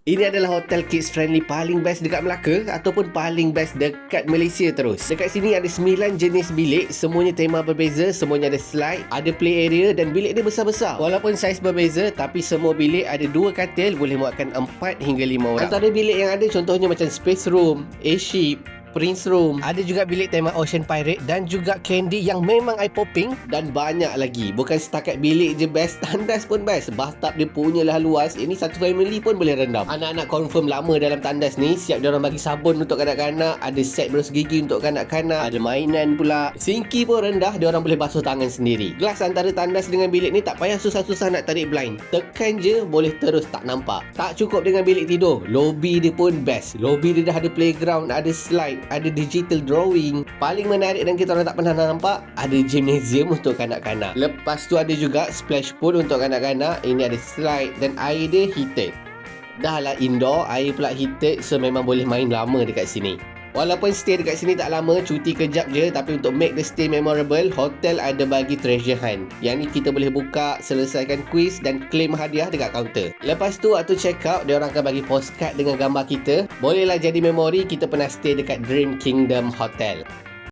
Ini adalah hotel kids friendly paling best dekat Melaka ataupun paling best dekat Malaysia terus. Dekat sini ada 9 jenis bilik, semuanya tema berbeza, semuanya ada slide, ada play area dan bilik dia besar-besar. Walaupun saiz berbeza tapi semua bilik ada 2 katil, boleh muatkan 4 hingga 5 orang. Antara bilik yang ada contohnya macam space room, airship, Prince Room. Ada juga bilik tema Ocean Pirate dan juga Candy yang memang eye popping dan banyak lagi. Bukan setakat bilik je best, tandas pun best. Bathtub dia punya lah luas. Ini satu family pun boleh rendam. Anak-anak confirm lama dalam tandas ni. Siap diorang bagi sabun untuk kanak-kanak. Ada set berus gigi untuk kanak-kanak. Ada mainan pula. Sinki pun rendah. Diorang boleh basuh tangan sendiri. Gelas antara tandas dengan bilik ni tak payah susah-susah nak tarik blind. Tekan je boleh terus tak nampak. Tak cukup dengan bilik tidur. Lobby dia pun best. Lobby dia dah ada playground, ada slide, ada digital drawing. Paling menarik dan kita orang tak pernah nampak, ada gymnasium untuk kanak-kanak. Lepas tu ada juga splash pool untuk kanak-kanak. Ini ada slide dan air dia heated. Dah lah indoor, air pula heated, so memang boleh main lama dekat sini. Walaupun stay dekat sini tak lama, cuti kejap je, tapi untuk make the stay memorable, hotel ada bagi treasure hunt. Yang ni kita boleh buka, selesaikan quiz dan claim hadiah dekat kaunter. Lepas tu waktu check out, diorang akan bagi postcard dengan gambar kita. Bolehlah jadi memori kita pernah stay dekat Dream Kingdom Hotel.